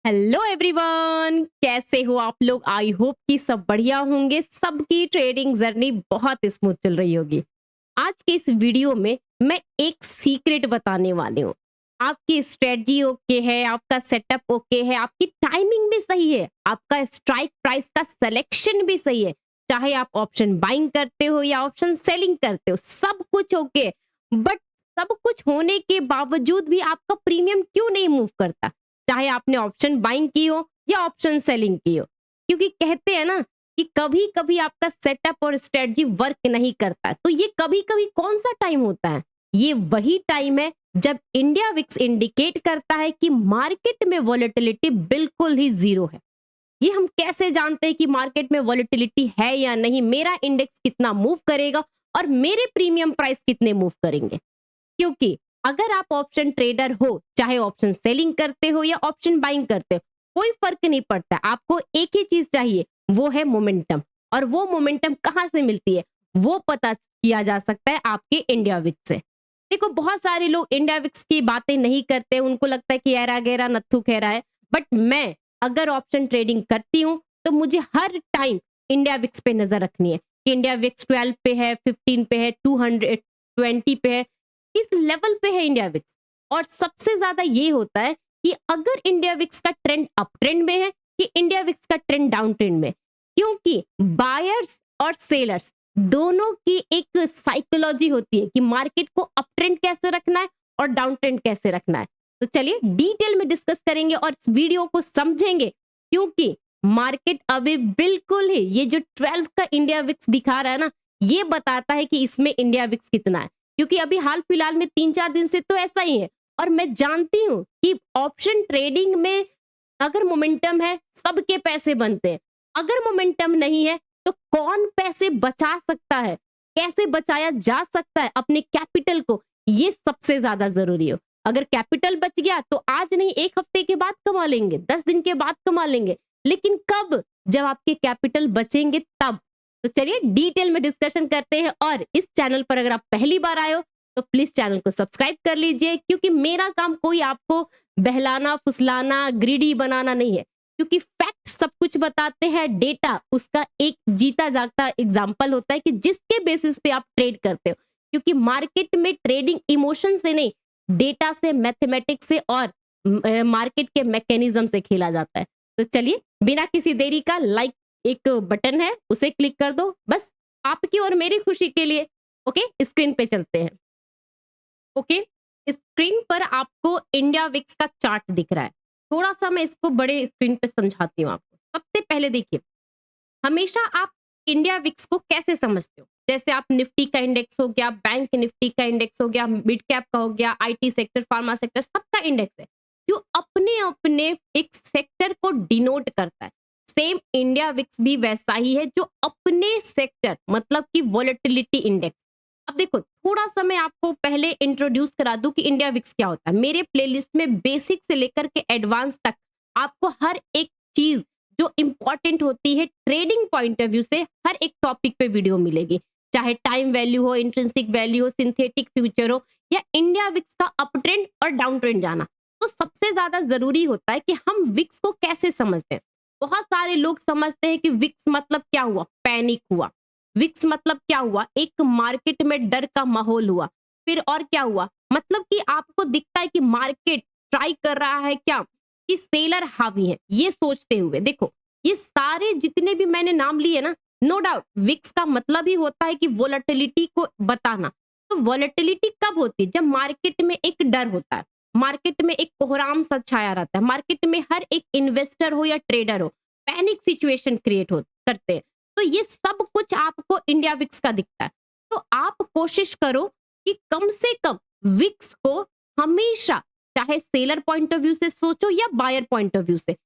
Hello everyone, कैसे हो आप लोग। आई होप कि सब बढ़िया होंगे। सबकी ट्रेडिंग जर्नी बहुत स्मूथ चल रही होगी। आज के इस वीडियो में मैं एक सीक्रेट बताने वाली हूँ। आपकी स्ट्रेटजी ओके है, आपका सेटअप ओके है, आपकी टाइमिंग भी सही है, आपका स्ट्राइक प्राइस का सिलेक्शन भी सही है, चाहे आप ऑप्शन बाइंग करते हो या ऑप्शन सेलिंग करते हो, सब कुछ ओके। बट सब कुछ होने के बावजूद भी आपका प्रीमियम क्यों नहीं मूव करता, चाहे आपने ऑप्शन बाइंग की हो या ऑप्शन सेलिंग की हो। क्योंकि कहते हैं ना कि कभी कभी आपका सेटअप और स्ट्रेटजी वर्क नहीं करता। तो ये कभी कभी कौन सा टाइम होता है? ये वही टाइम है जब इंडिया विक्स इंडिकेट करता है कि मार्केट में वॉलेटिलिटी बिल्कुल ही जीरो है। ये हम कैसे जानते हैं कि मार्केट में वॉलेटिलिटी है या नहीं, मेरा इंडेक्स कितना मूव करेगा और मेरे प्रीमियम प्राइस कितने मूव करेंगे? क्योंकि अगर आप ऑप्शन ट्रेडर हो, चाहे ऑप्शन सेलिंग करते हो या ऑप्शन बाइंग करते हो, कोई फर्क नहीं पड़ता। आपको एक ही चीज चाहिए, वो है मोमेंटम। और वो मोमेंटम कहाँ से मिलती है? वो पता किया जा सकता है आपके इंडिया विक्स से। देखो, बहुत सारे लोग इंडिया विक्स की बातें नहीं करते, उनको लगता है कि ऐरा गैरा नत्थु खेरा है। बट मैं अगर ऑप्शन ट्रेडिंग करती हूँ तो मुझे हर टाइम इंडिया विक्स पे नजर रखनी है कि इंडिया विक्स 12 पे है, 15 पे है, 220 पे है, इस लेवल पे है इंडिया विक्स। और सबसे ज्यादा ये होता है कि अगर इंडिया विक्स का ट्रेंड अप ट्रेंड में है कि इंडिया विक्स का ट्रेंड डाउन ट्रेंड में। क्योंकि बायर्स और सेलर्स दोनों की एक साइकोलॉजी होती है कि मार्केट को अप ट्रेंड कैसे रखना है और डाउन ट्रेंड कैसे रखना है। तो चलिए डिटेल में डिस्कस करेंगे और इस वीडियो को समझेंगे। क्योंकि मार्केट अभी बिल्कुल ही ये जो 12 का इंडिया विक्स दिखा रहा है ना, ये बताता है कि इसमें इंडिया विक्स कितना है। क्योंकि अभी हाल फिलहाल में 3-4 दिन से तो ऐसा ही है। और मैं जानती हूँ कि ऑप्शन ट्रेडिंग में अगर मोमेंटम है सबके पैसे बनते हैं, अगर मोमेंटम नहीं है तो कौन पैसे बचा सकता है, कैसे बचाया जा सकता है अपने कैपिटल को, ये सबसे ज्यादा जरूरी हो। अगर कैपिटल बच गया तो आज नहीं, 1 हफ्ते के बाद कमा लेंगे, 10 दिन के बाद कमा लेंगे। लेकिन कब? जब आपके कैपिटल बचेंगे तब। तो चलिए डिटेल में डिस्कशन करते हैं। और इस चैनल पर अगर आप पहली बार आए हो तो प्लीज चैनल को सब्सक्राइब कर लीजिए। क्योंकि मेरा काम कोई आपको बहलाना, फुसलाना, ग्रीडी बनाना नहीं है। क्योंकि फैक्ट सब कुछ बताते हैं, डेटा उसका एक जीता जागता एग्जाम्पल होता है कि जिसके बेसिस पे आप ट्रेड करते हो। क्योंकि मार्केट में ट्रेडिंग इमोशन से नहीं, डेटा से, मैथमेटिक्स से और मार्केट के मैकेनिज्म से खेला जाता है। तो चलिए बिना किसी देरी का, लाइक एक बटन है उसे क्लिक कर दो, बस आपकी और मेरी खुशी के लिए। ओके, स्क्रीन पे चलते हैं। ओके, स्क्रीन पर आपको इंडिया विक्स का चार्ट दिख रहा है। थोड़ा सा मैं इसको बड़े स्क्रीन पे समझाती हूँ आपको। सबसे पहले देखिए, हमेशा आप इंडिया विक्स को कैसे समझते हो? जैसे आप निफ्टी का इंडेक्स हो गया, बैंक निफ्टी का इंडेक्स हो गया, मिड कैप का हो गया, आईटी सेक्टर, फार्मा सेक्टर, सबका इंडेक्स है जो अपने अपने एक सेक्टर को डिनोट करता है। सेम इंडिया विक्स भी वैसा ही है जो अपने सेक्टर, मतलब कि वॉलेटिलिटी इंडेक्स। अब देखो, थोड़ा सा मैं आपको पहले इंट्रोड्यूस करा दूं कि इंडिया विक्स क्या होता है। मेरे प्लेलिस्ट में बेसिक से लेकर के एडवांस तक आपको हर एक चीज जो इंपॉर्टेंट होती है ट्रेडिंग पॉइंट ऑफ व्यू से, हर एक टॉपिक पे वीडियो मिलेगी। चाहे टाइम वैल्यू हो, इंट्रिंसिक वैल्यू हो, सिंथेटिक फ्यूचर हो, या इंडिया विक्स का अप ट्रेंड और डाउन ट्रेंड जाना। तो सबसे ज्यादा जरूरी होता है कि हम विक्स को कैसे समझते हैं। बहुत सारे लोग समझते हैं कि विक्स मतलब क्या हुआ, पैनिक हुआ। विक्स मतलब क्या हुआ, एक मार्केट में डर का माहौल हुआ। फिर और क्या हुआ, मतलब कि आपको दिखता है कि मार्केट ट्राई कर रहा है क्या, कि सेलर हावी है। ये सोचते हुए देखो, ये सारे जितने भी मैंने नाम लिए ना, नो डाउट विक्स का मतलब ही होता है कि वोलेटिलिटी को बताना। तो वोलेटिलिटी कब होती है? जब मार्केट में एक डर होता है, मार्केट में एक कोहराम सा छाया रहता है, मार्केट में हर एक इन्वेस्टर हो या ट्रेडर हो पैनिक सिचुएशन क्रिएट हो करते हैं। तो ये सब कुछ आपको इंडिया विक्स का दिखता है। तो आप कोशिश करो कि कम से कम विक्स को हमेशा, चाहे सेलर पॉइंट ऑफ व्यू से सोचो या बायर पॉइंट ऑफ व्यू से,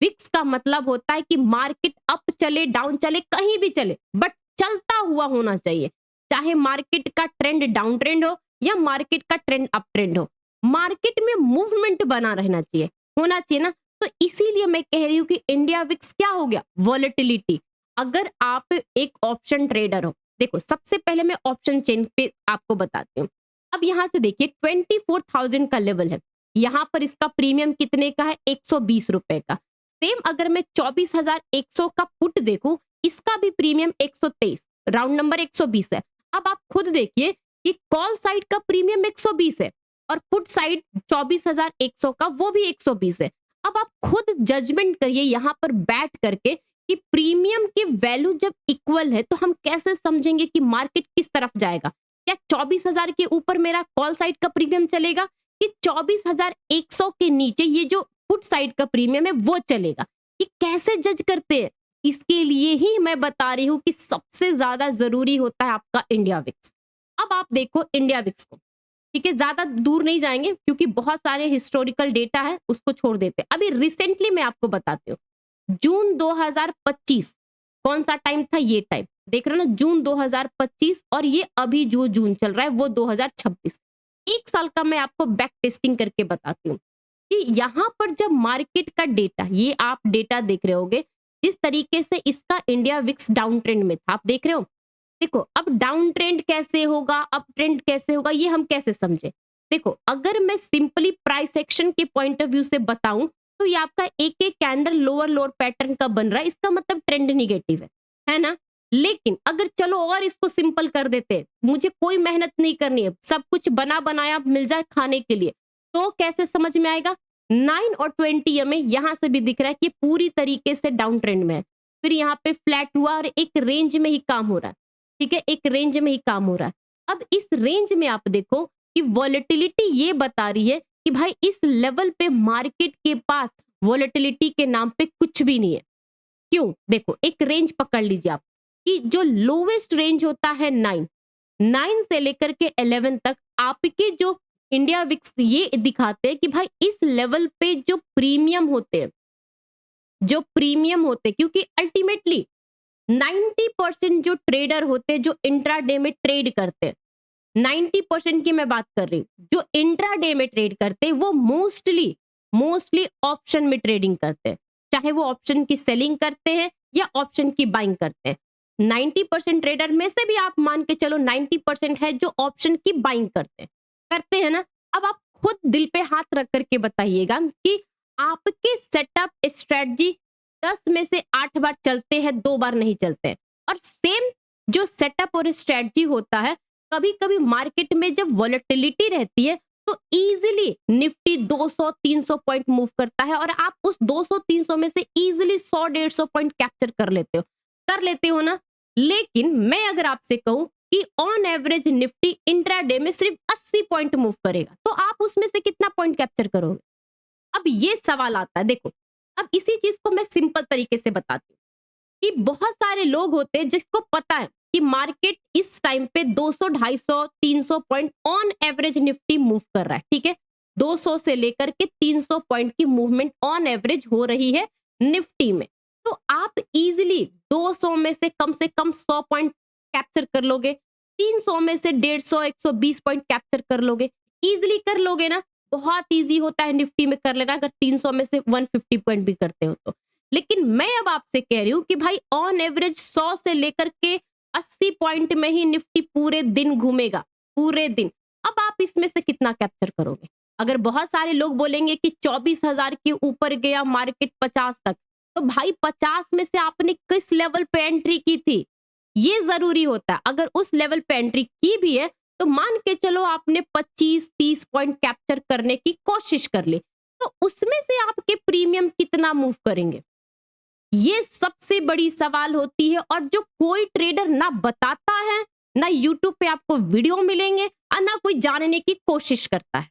विक्स का मतलब होता है कि मार्केट अप चले, डाउन चले, कहीं भी चले, बट चलता हुआ होना चाहिए। चाहे मार्केट का ट्रेंड डाउन ट्रेंड हो या मार्केट का ट्रेंड अप ट्रेंड हो, मार्केट में मूवमेंट बना रहना चाहिए, होना चाहिए ना। तो इसीलिए मैं कह रही हूँ कि इंडिया विक्स क्या हो गया, वॉलेटिलिटी। अगर आप एक ऑप्शन ट्रेडर हो, देखो सबसे पहले मैं ऑप्शन चेन पे आपको बताती हूँ। अब यहां से देखिए 24,000 का लेवल है। यहाँ पर इसका प्रीमियम कितने का है, 120 रुपए का। सेम अगर मैं 24,100 का पुट देखूं, इसका भी प्रीमियम 123, राउंड नंबर 120 है। अब आप खुद देखिए कि कॉल साइड का प्रीमियम 120 है और पुट साइड 24,100 का वो भी 120 है। अब आप खुद जजमेंट करिए यहाँ पर बैठ करके कि प्रीमियम की वैल्यू जब इक्वल है तो हम कैसे समझेंगे कि मार्केट किस तरफ जाएगा। क्या 24,000 के ऊपर मेरा कॉल साइड का प्रीमियम चलेगा कि 24,100 के नीचे ये जो पुट साइड का प्रीमियम है वो चलेगा? ये कैसे जज करते हैं? इसके लिए ही मैं बता रही हूं कि सबसे ज्यादा जरूरी होता है आपका इंडिया विक्स। अब आप देखो इंडिया विक्स को, ठीक है, ज्यादा दूर नहीं जाएंगे क्योंकि बहुत सारे हिस्टोरिकल डेटा है, उसको छोड़ देते हैं। अभी रिसेंटली मैं आपको बताती हूँ, जून 2025 कौन सा टाइम था, ये टाइम देख रहे हो ना, जून 2025, और ये अभी जो जून चल रहा है वो 2026। एक साल का मैं आपको बैक टेस्टिंग करके बताती हूँ कि यहाँ पर जब मार्केट का डेटा, ये आप डेटा देख रहे होगे, जिस तरीके से इसका इंडिया विक्स डाउन ट्रेंड में था, आप देख रहे हो। देखो अब डाउन ट्रेंड कैसे होगा, अप ट्रेंड कैसे होगा, ये हम कैसे समझे। देखो अगर मैं सिंपली प्राइस एक्शन के पॉइंट ऑफ व्यू से बताऊं तो ये आपका एक एक कैंडल लोअर लोअर पैटर्न का बन रहा है, इसका मतलब ट्रेंड निगेटिव है ना। लेकिन अगर चलो और इसको सिंपल कर देते, मुझे कोई मेहनत नहीं करनी है, सब कुछ बना बनाया मिल जाए खाने के लिए, तो कैसे समझ में आएगा। 9 और 20 में यहां से भी दिख रहा है कि पूरी तरीके से डाउन ट्रेंड में है, फिर यहाँ पे फ्लैट हुआ और एक रेंज में ही काम हो रहा है, ठीक है, एक रेंज में ही काम हो रहा है। अब इस रेंज में आप देखो कि वॉलेटिलिटी ये बता रही है कि भाई इस लेवल पे मार्केट के पास वॉलेटिलिटी के नाम पे कुछ भी नहीं है। क्यों? देखो एक रेंज पकड़ लीजिए आप कि जो लोवेस्ट रेंज होता है 9 से लेकर के 11 तक, आपके जो इंडिया विक्स ये दिखाते हैं कि भाई इस लेवल पे जो प्रीमियम होते हैं, क्योंकि अल्टीमेटली 90% जो ट्रेडर होते हैं जो इंट्राडे में ट्रेड करते हैं, 90% की मैं बात कर रही हूँ, जो इंट्राडे में ट्रेड करते हैं वो मोस्टली ऑप्शन में ट्रेडिंग करते हैं, चाहे वो ऑप्शन की सेलिंग करते हैं या ऑप्शन की बाइंग करते हैं। 90% ट्रेडर में से भी आप मान के चलो 90% है जो ऑप्शन की बाइंग करते हैं ना। अब आप खुद दिल पे हाथ रख करके बताइएगा कि आपके सेटअप स्ट्रेटजी 10 में से 8 बार चलते हैं, 2 बार नहीं चलते हैं। और सेम जो सेटअप और स्ट्रेटजी होता है, कभी कभी मार्केट में जब वॉलेटिलिटी रहती है तो इजीली निफ्टी 200-300 पॉइंट मूव करता है और आप उस 200-300 में से इजीली 100-150 पॉइंट कैप्चर कर लेते हो ना। लेकिन मैं अगर आपसे कहूं कि ऑन एवरेज निफ्टी इंट्राडे में सिर्फ 80 पॉइंट मूव करेगा, तो आप उसमें से कितना पॉइंट कैप्चर करोगे? अब ये सवाल आता है। देखो अब इसी चीज को मैं सिंपल तरीके से बताती हूँ कि बहुत सारे लोग होते हैं जिसको पता है कि मार्केट इस टाइम पे 200, 250, 300 point on average Nifty move कर रहा है, ठीक है, 200 से लेकर के 300 पॉइंट की मूवमेंट ऑन एवरेज हो रही है निफ्टी में। तो आप इजीली 200 में से कम 100 पॉइंट कैप्चर कर लोगे, 300 में से 150, 120 पॉइंट कैप्चर कर लोगे, इजीली कर लोगे ना। बहुत इजी होता है निफ्टी में कर लेना अगर 300 में से 150 पॉइंट भी करते हो तो। लेकिन मैं अब आपसे कह रही हूं कि भाई ऑन एवरेज 100 से लेकर के 80 पॉइंट में ही निफ्टी पूरे दिन घूमेगा, पूरे दिन। अब आप इसमें से कितना कैप्चर करोगे? अगर बहुत सारे लोग बोलेंगे कि 24,000 के ऊपर गया मार्केट 50 तक, तो भाई 50 में से आपने किस लेवल पे एंट्री की थी, ये जरूरी होता है। अगर उस लेवल पे एंट्री की भी है तो मान के चलो आपने 25-30 पॉइंट कैप्चर करने की कोशिश कर ली, तो उसमें से आपके प्रीमियम कितना मूव करेंगे, ये सबसे बड़ी सवाल होती है। और जो कोई ट्रेडर ना बताता है, ना यूट्यूब पे आपको वीडियो मिलेंगे और ना कोई जानने की कोशिश करता है।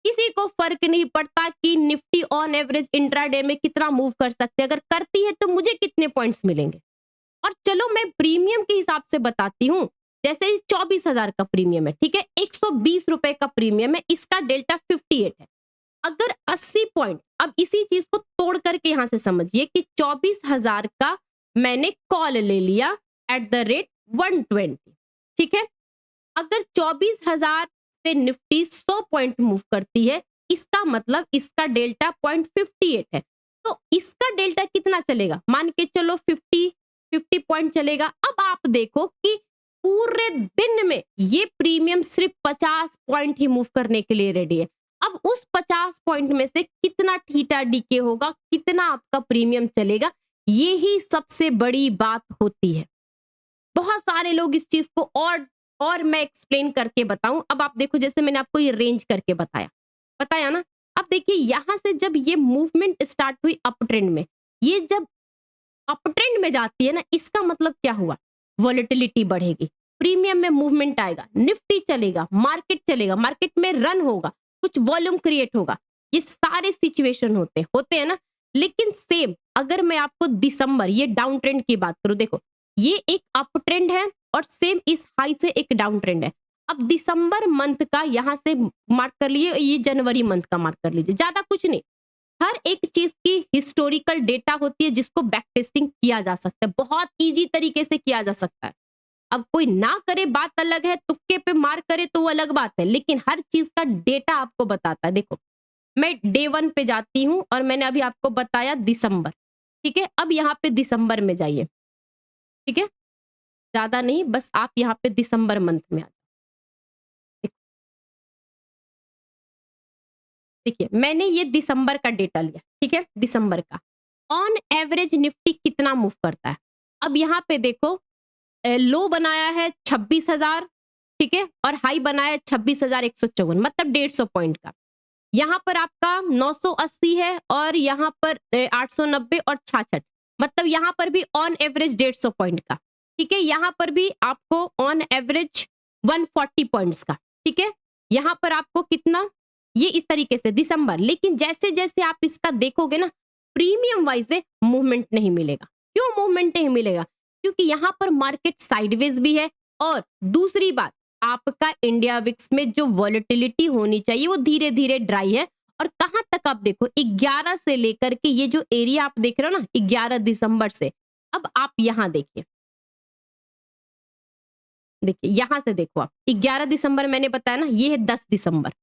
किसी को फर्क नहीं पड़ता कि निफ्टी ऑन एवरेज इंट्राडे में कितना मूव कर सकते हैं, अगर करती है तो मुझे कितने पॉइंट्स मिलेंगे। और चलो मैं प्रीमियम के हिसाब से बताती हूँ, जैसे 24,000 का प्रीमियम है, ठीक है, 120 रुपए का प्रीमियम है, इसका डेल्टा 58 है। अगर 80 पॉइंट, अब इसी चीज को तोड़ करके यहां से समझिए कि 24,000 का मैंने कॉल ले लिया एट द रेट 120, ठीक है। अगर 24,000 से निफ्टी 100 पॉइंट मूव करती है, इसका मतलब इसका डेल्टा 0.58 है, तो इसका डेल्टा कितना चलेगा, मान के चलो 50 पॉइंट चलेगा। अब आप देखो कि पूरे दिन में ये प्रीमियम सिर्फ 50 पॉइंट ही मूव करने के लिए रेडी है। अब उस 50 पॉइंट में से कितना थीटा डीके होगा, कितना आपका प्रीमियम चलेगा, ये ही सबसे बड़ी बात होती है। बहुत सारे लोग इस चीज को और मैं एक्सप्लेन करके बताऊं। अब आप देखो, जैसे मैंने आपको ये रेंज करके बताया बताया ना। अब देखिए यहां से जब ये मूवमेंट स्टार्ट हुई अप ट्रेंड में, ये जब अप ट्रेंड में जाती है ना, इसका मतलब क्या हुआ, वॉलेटिलिटी बढ़ेगी, प्रीमियम में मूवमेंट आएगा, निफ्टी चलेगा, मार्केट में रन होगा, कुछ वॉल्यूम क्रिएट होगा। ये सारे सिचुएशन होते हैं ना। लेकिन सेम अगर मैं आपको दिसंबर, ये डाउन ट्रेंड की बात करूं, देखो ये एक अप ट्रेंड है और सेम इस हाई से एक डाउन ट्रेंड है। अब दिसंबर मंथ का यहां से मार्क कर लीजिए, ये जनवरी मंथ का मार्क कर लीजिए, ज्यादा कुछ नहीं। हर एक चीज की हिस्टोरिकल डेटा होती है जिसको बैक टेस्टिंग किया जा सकता है, बहुत इजी तरीके से किया जा सकता है। अब कोई ना करे बात अलग है, तुक्के पे मार करे तो वो अलग बात है, लेकिन हर चीज का डेटा आपको बताता है। देखो मैं डे 1 पे जाती हूं और मैंने अभी आपको बताया दिसंबर, ठीक है। अब यहाँ पे दिसंबर में जाइए, ठीक है, ज्यादा नहीं, बस आप यहाँ पे दिसंबर मंथ में आ जाओ। देखिए मैंने ये दिसंबर का डेटा लिया, ठीक है, दिसंबर का ऑन एवरेज निफ्टी कितना मूव करता है। अब यहाँ पे देखो, लो बनाया है 26,000, ठीक है, और हाई बनाया है 26,154, मतलब 150 पॉइंट का। यहाँ पर आपका 980 है और यहाँ पर 890 और 66, मतलब यहाँ पर भी ऑन एवरेज 150 पॉइंट का, ठीक है। यहाँ पर भी आपको ऑन एवरेज 140 पॉइंट्स का, ठीक है। यहाँ पर आपको कितना, ये इस तरीके से दिसंबर। लेकिन जैसे जैसे आप इसका देखोगे ना, प्रीमियम वाइज से मूवमेंट नहीं मिलेगा। क्यों मूवमेंट नहीं मिलेगा? क्योंकि यहाँ पर मार्केट साइडवेज भी है, और दूसरी बात, आपका इंडिया विक्स में जो वॉलेटिलिटी होनी चाहिए वो धीरे धीरे ड्राई है। और कहां तक आप देखो, 11 से लेकर के ये जो एरिया आप देख रहे हो ना, 11 दिसंबर से, अब आप यहां देखिए, देखिए यहां से देखो आप, 11 दिसंबर मैंने बताया ना, ये है 10 दिसंबर।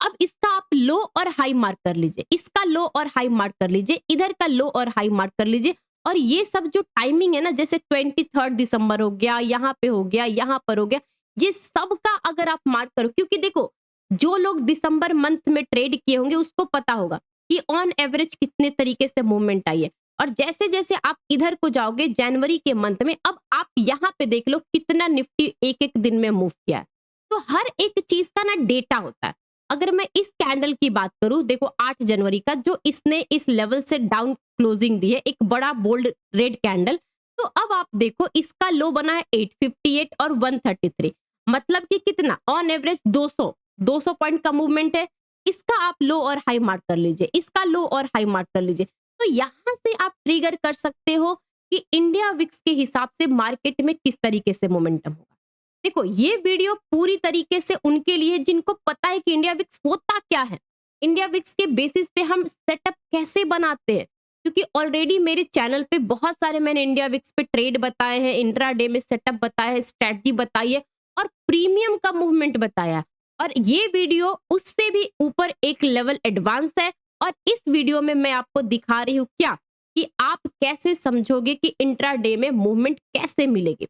अब इसका आप लो और हाई मार्क कर लीजिए, इसका लो और हाई मार्क कर लीजिए, इधर का लो और हाई मार्क कर लीजिए। और ये सब जो टाइमिंग है ना, जैसे 23 दिसंबर हो गया, यहाँ पे हो गया, यहाँ पर हो गया, ये सब का अगर आप मार्क करो, क्योंकि देखो जो लोग दिसंबर मंथ में ट्रेड किए होंगे उसको पता होगा कि ऑन एवरेज कितने तरीके से मूवमेंट आई है। और जैसे जैसे आप इधर को जाओगे जनवरी के मंथ में, अब आप यहाँ पे देख लो कितना निफ्टी एक एक दिन में मूव किया है। तो हर एक चीज का ना डेटा होता है। अगर मैं इस कैंडल की बात करूं, देखो 8 जनवरी का, जो इसने इस लेवल से डाउन क्लोजिंग दी है, एक बड़ा बोल्ड रेड कैंडल। तो अब आप देखो इसका लो बना है 858 और 133, मतलब कि कितना, ऑन एवरेज 200 पॉइंट का मूवमेंट है। इसका आप लो और हाई मार्क कर लीजिए, इसका लो और हाई मार्क कर लीजिए। तो यहां से आप ट्रिगर कर सकते हो कि इंडिया विक्स के हिसाब से मार्केट में किस तरीके से मोमेंटम होगा। देखो ये वीडियो पूरी तरीके से उनके लिए जिनको पता है कि इंडिया विक्स होता क्या है, इंडिया विक्स के बेसिस पे हम सेटअप कैसे बनाते हैं। क्योंकि ऑलरेडी मेरे चैनल पे बहुत सारे मैंने इंडिया विक्स पे ट्रेड बताए हैं, इंट्राडे में सेटअप बताया है, स्ट्रेटजी बताई है, और प्रीमियम का मूवमेंट बताया है। और ये वीडियो उससे भी ऊपर एक लेवल एडवांस है। और इस वीडियो में मैं आपको दिखा रही हूँ क्या, कि आप कैसे समझोगे कि इंट्राडे में मूवमेंट कैसे मिलेगी।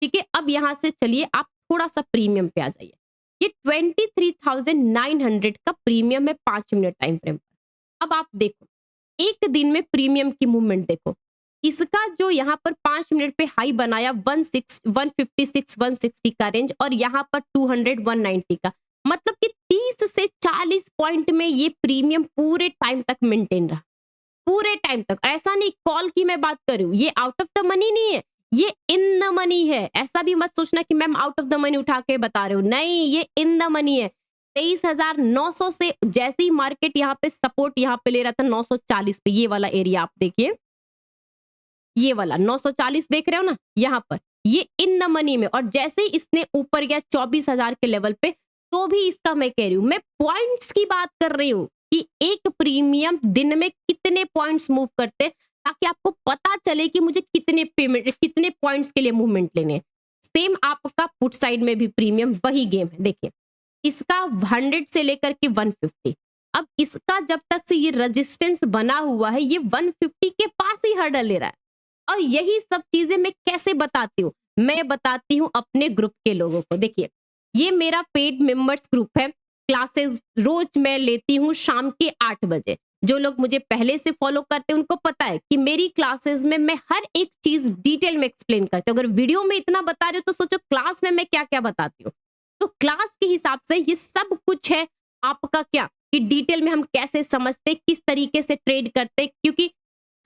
ठीक है, अब यहां से चलिए आप थोड़ा सा प्रीमियम पे आ जाइए। ये 23,900 का प्रीमियम है 5 मिनट टाइम फ्रेम पर। अब आप देखो एक दिन में प्रीमियम की मूवमेंट देखो, इसका जो यहाँ पर 5 मिनट पे हाई बनाया 156 160 का रेंज, और यहाँ पर 200 190 का, मतलब कि 30 से 40 पॉइंट में ये प्रीमियम पूरे टाइम तक मेंटेन रहा, पूरे टाइम तक। ऐसा नहीं कॉल की मैं बात कर रही हूँ, ये आउट ऑफ द मनी नहीं है, ये इन द मनी है। ऐसा भी मत सोचना कि ma'am out of the money उठा के बता रहे हो, नहीं, ये इन द मनी है। 23,900 से जैसे ही मार्केट यहाँ पे सपोर्ट यहाँ पे ले रहा था 940 पे, ये वाला एरिया आप देखिए, ये वाला 940 देख रहे हो ना यहाँ पर, ये इन द मनी में। और जैसे ही इसने ऊपर गया 24,000 के लेवल पे, तो भी इसका मैं कह रही हूँ, मैं पॉइंट्स की बात कर रही हूँ कि एक प्रीमियम दिन में कितने पॉइंट्स मूव करते हैं, ताकि आपको पता चले कि मुझे कितने पेमेंट, कितने पॉइंट्स के लिए मूवमेंट लेने हैं। सेम आपका पुट साइड में भी प्रीमियम वही गेम है। देखिए इसका 100 से लेकर के 150, अब इसका जब तक से ये रेजिस्टेंस बना हुआ है, ये 150 के पास ही हर्डल ले रहा है। और यही सब चीजें मैं कैसे बताती हूँ, मैं बताती हूँ अपने ग्रुप के लोगों को। देखिए ये मेरा पेड मेंबर्स ग्रुप है, क्लासेस रोज मैं लेती हूँ शाम के 8 बजे। जो लोग मुझे पहले से फॉलो करते हैं उनको पता है कि मेरी क्लासेस में मैं हर एक चीज डिटेल में एक्सप्लेन करती हूँ। अगर वीडियो में इतना बता रही हूँ तो सोचो क्लास में मैं क्या-क्या बताती हूँ। तो क्लास के हिसाब से ये सब कुछ है आपका क्या कि डिटेल में हम कैसे समझते, किस तरीके से ट्रेड करते, क्योंकि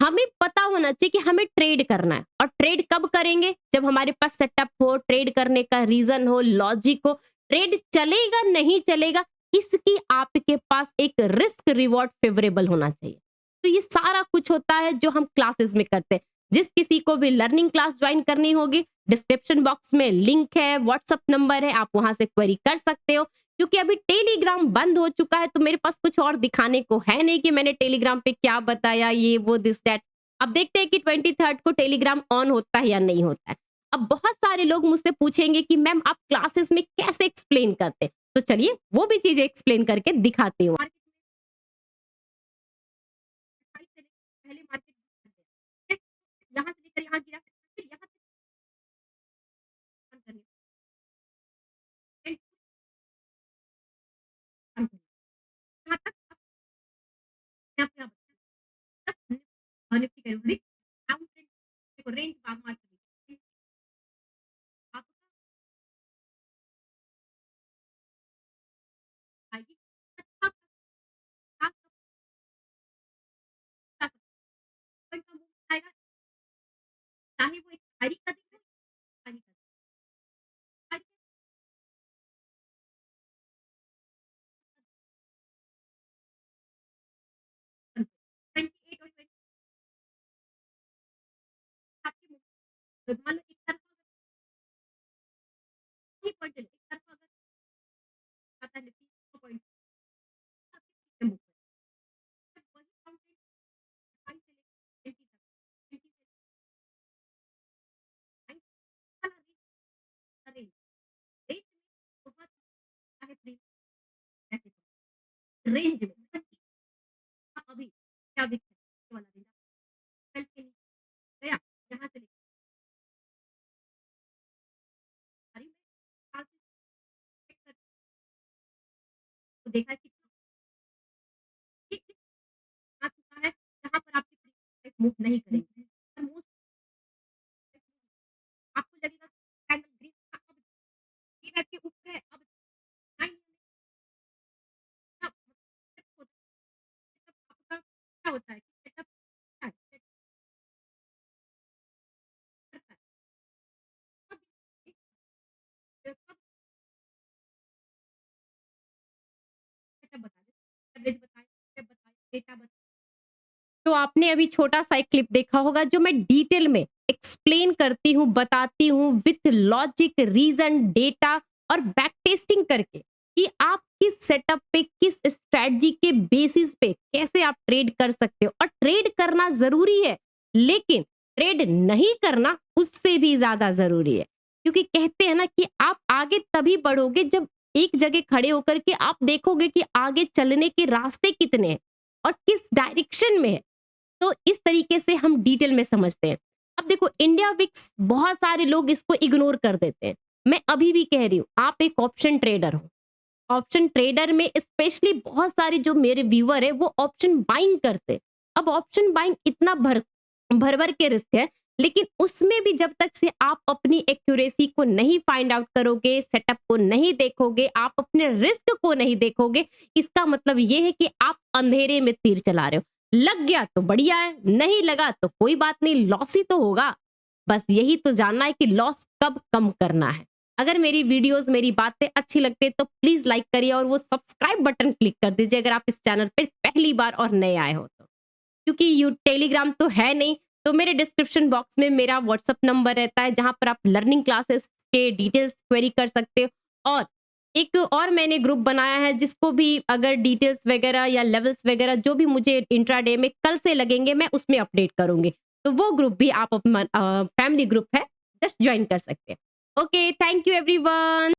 हमें पता होना चाहिए कि हमें ट्रेड करना है। और ट्रेड कब करेंगे? जब हमारे पास सेटअप हो, ट्रेड करने का रीजन हो, लॉजिक हो। ट्रेड चलेगा नहीं चलेगा इसकी आपके पास एक रिस्क रिवॉर्ड फेवरेबल होना चाहिए। तो ये सारा कुछ होता है जो हम क्लासेस में करते हैं। जिस किसी को भी लर्निंग क्लास ज्वाइन करनी होगी, डिस्क्रिप्शन बॉक्स में लिंक है, व्हाट्सएप नंबर है, आप वहां से क्वेरी कर सकते हो। क्योंकि अभी टेलीग्राम बंद हो चुका है तो मेरे पास कुछ और दिखाने को है नहीं कि मैंने टेलीग्राम पे क्या बताया, ये वो दिस दैट। अब देखते हैं कि 23rd को टेलीग्राम ऑन होता है या नहीं होता है। अब बहुत सारे लोग मुझसे पूछेंगे कि मैम आप क्लासेस में कैसे एक्सप्लेन करते हैं? तो चलिए वो भी चीजें एक्सप्लेन करके दिखाती हूँ। पहले मार्केट यहाँ से लेकर यहाँ गिरा, फिर यहाँ से करनी यहाँ तक अपने आप निफ्टी करूँगी डाउन रेंज मार्केट आप आएगी अच्छा खासा का मूव आएगा, चाहे वो एक्सपायरी का दिन हो, एक्सपायरी का दिन। 28 और 20 आपके मान लो एक तरफा ही पॉइंट एक तरफा अगर आता है निफ्टी पॉइंट आपके मूव वही काउंट 5 से लेकर 20 तक 20 से 9 वाला रेंज रेंज में बहुत सारे फ्री ऐसे रेंज में अभी क्या दिख रहा है वाला रेंज कल के नीचे गया यहाँ से लेकर में साल से चेक कर तो देखा है कितना ये आ चुका है जहाँ पर आपकी प्राइस मूव नहीं करेगी और मोस्ट आपको लगेगा कैंडल ग्रीन अब ये आपके ऊपर है अब 9 का मतलब आपका क्या होता है कि सेटअप क्या है सेट करता है कब कब सेटअप बता दे एवरेज बताए स्टेप बताए डेटा बताए। तो आपने अभी छोटा-सा एक क्लिप देखा होगा जो मैं डिटेल में एक्सप्लेन करती हूँ, बताती हूँ विथ लॉजिक, रीज़न, डेटा और बैक टेस्टिंग करके कि आप किस सेटअप पे, किस स्ट्रैटेजी के बेसिस पे कैसे आप ट्रेड कर सकते हो। और ट्रेड करना ज़रूरी है, लेकिन ट्रेड नहीं करना उससे भी ज़्यादा ज़रूरी है। क्योंकि कहते हैं ना कि आप आगे तभी बढ़ोगे जब एक जगह खड़े होकर के आप देखोगे कि आगे चलने के रास्ते कितने हैं और किस डायरेक्शन में है। तो इस तरीके से हम डिटेल में समझते हैं। अब देखो इंडिया विक्स बहुत सारे लोग इसको इग्नोर कर देते हैं। मैं अभी भी कह रही हूँ, आप एक ऑप्शन ट्रेडर हो। ऑप्शन ट्रेडर में स्पेशली बहुत सारे जो मेरे व्यूअर है वो ऑप्शन बाइंग करते हैं। अब ऑप्शन बाइंग इतना भर-भर के रिस्क है, लेकिन उसमें भी जब तक से आप अपनी एक्यूरेसी को नहीं फाइंड आउट करोगे, सेटअप को नहीं देखोगे, आप अपने रिस्क को नहीं देखोगे, इसका मतलब ये है कि आप अंधेरे में तीर चला रहे हो। लग गया तो बढ़िया है, नहीं लगा तो कोई बात नहीं, लॉस ही तो होगा। बस यही तो जानना है कि लॉस कब कम करना है। अगर मेरी वीडियोस, मेरी बातें अच्छी लगती है तो प्लीज लाइक करिए और वो सब्सक्राइब बटन क्लिक कर दीजिए अगर आप इस चैनल पे पहली बार और नए आए हो तो। क्योंकि यू टेलीग्राम तो है नहीं, तो मेरे डिस्क्रिप्शन बॉक्स में मेरा व्हाट्सएप नंबर रहता है जहाँ पर आप लर्निंग क्लासेस के डिटेल्स क्वेरी कर सकते हो। और एक और मैंने ग्रुप बनाया है जिसको भी अगर डिटेल्स वगैरह या लेवल्स वगैरह जो भी मुझे इंट्राडे में कल से लगेंगे मैं उसमें अपडेट करूंगी। तो वो ग्रुप भी आप फैमिली ग्रुप है, जस्ट ज्वाइन कर सकते हैं। Okay, thank you everyone.